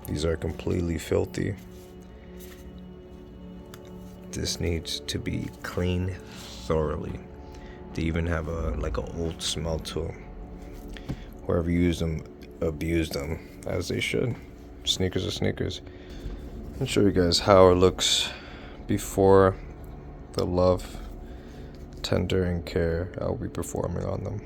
These are completely filthy. This needs to be cleaned thoroughly. They even have a like an old smell to them. Whoever used them abused them, as they should. Sneakers are sneakers. I'll show you guys how it looks before the love, tender, and care I'll be performing on them.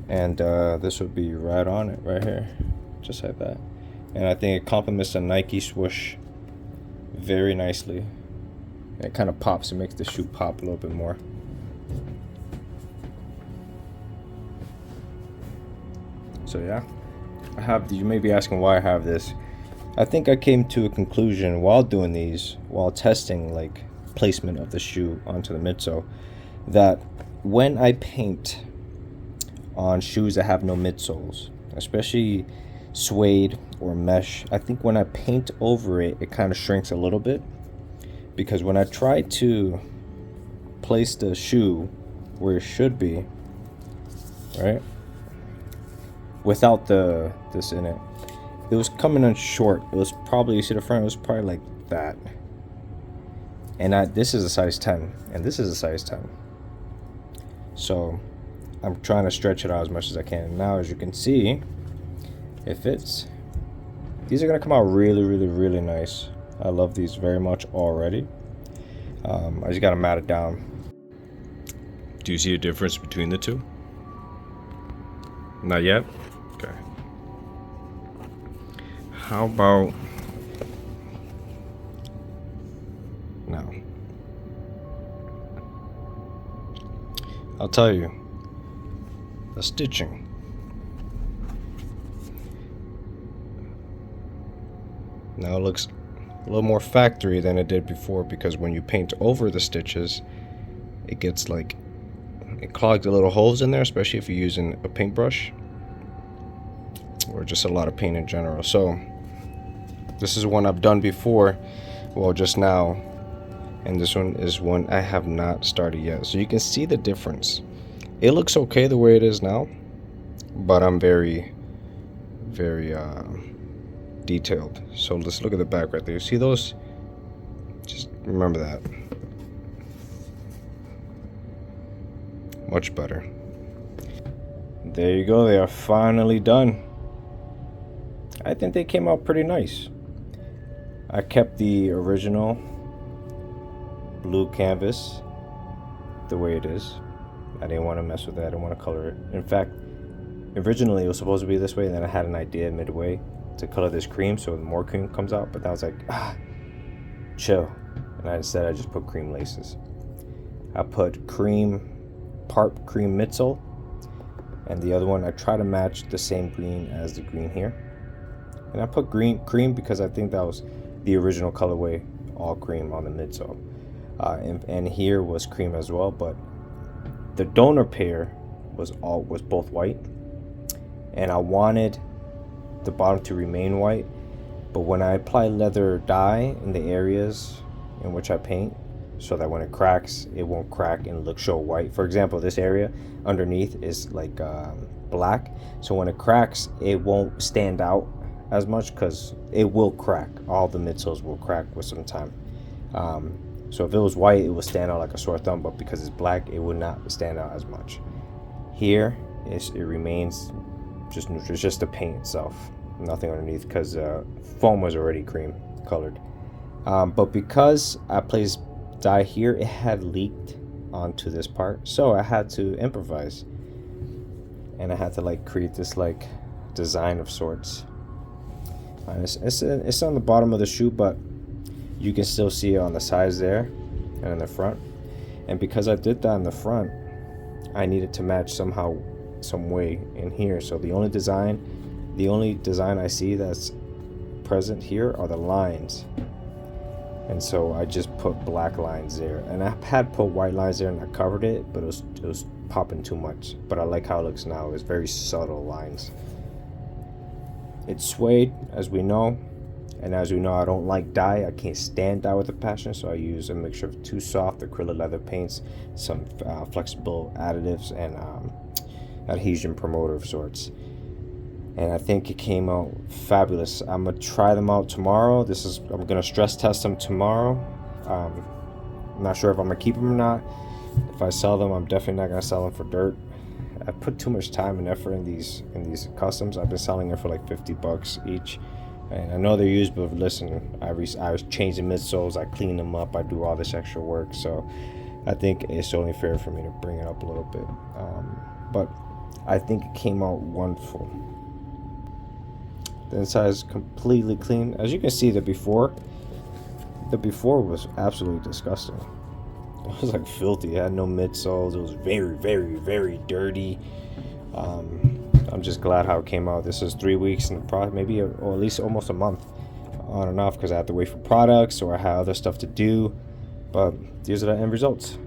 And this would be right on it, right here, just like that. And I think it complements the Nike swoosh very nicely. It kind of pops, it makes the shoe pop a little bit more. So yeah, I have, you may be asking why I have this. I think I came to a conclusion while doing these, while testing like placement of the shoe onto the midsole, that when I paint on shoes that have no midsoles, especially suede or mesh, I think when I paint over it, it kind of shrinks a little bit, because when I try to place the shoe where it should be, right, without this in it, it was coming in short. It was probably, you see the front, it was probably like that. And this is a size 10 and this is a size 10, so I'm trying to stretch it out as much as I can. Now, as you can see, it fits. These are gonna come out really, really, really nice. I love these very much already. I just gotta mat it down. Do you see a difference between the two? Not yet? Okay. How about now? I'll tell you. The stitching. Now it looks a little more factory than it did before, because when you paint over the stitches, it gets like, it clogs the little holes in there, especially if you're using a paintbrush or just a lot of paint in general. So this is one I've done before, well, just now, and this one is one I have not started yet. So you can see the difference. It looks okay the way it is now, but I'm very, very detailed. So let's look at the back right there. You see those? Just remember that. Much better. There you go. They are finally done. I think they came out pretty nice. I kept the original blue canvas the way it is. I didn't want to mess with that. I didn't want to color it. In fact, originally it was supposed to be this way, and then I had an idea midway to color this cream so more cream comes out, but I was like, chill. And instead I just put cream laces. I put part cream midsole, and the other one I try to match the same green as the green here. And I put cream because I think that was the original colorway, all cream on the midsole. And here was cream as well, but the donor pair was both white, and I wanted the bottom to remain white, but when I apply leather dye in the areas in which I paint, so that when it cracks, it won't crack and show white. For example, this area underneath is like black, so when it cracks, it won't stand out as much because it will crack. All the midsoles will crack with some time. So if it was white, it would stand out like a sore thumb, but because it's black, it would not stand out as much. Here, it remains just neutral. It's just the paint itself, nothing underneath, because foam was already cream colored. But because I placed dye here, it had leaked onto this part, so I had to improvise, and I had to like create this like design of sorts. It's on the bottom of the shoe, but you can still see it on the sides there and in the front. And because I did that in the front, I needed to match somehow, some way in here. So the only design I see that's present here are the lines. And so I just put black lines there. And I had put white lines there and I covered it, but it was popping too much. But I like how it looks now. It's very subtle lines. It's suede, as we know. And as we know, I don't like dye. I can't stand dye with a passion. So I use a mixture of 2 soft acrylic leather paints, some flexible additives, and adhesion promoter of sorts. And I think it came out fabulous. I'm gonna try them out tomorrow. I'm gonna stress test them tomorrow. I'm not sure if I'm gonna keep them or not. If I sell them, I'm definitely not gonna sell them for dirt. I put too much time and effort in these customs. I've been selling them for like $50 each, and I know they're used. But listen, I was changing midsoles, I clean them up, I do all this extra work. So I think it's only fair for me to bring it up a little bit. But I think it came out wonderful. The inside is completely clean. As you can see, the before was absolutely disgusting. It was like filthy. It had no midsoles. It was very, very, very dirty. I'm just glad how it came out. This is 3 weeks in the process, maybe, or at least almost a month on and off, because I had to wait for products or I had other stuff to do. But these are the end results.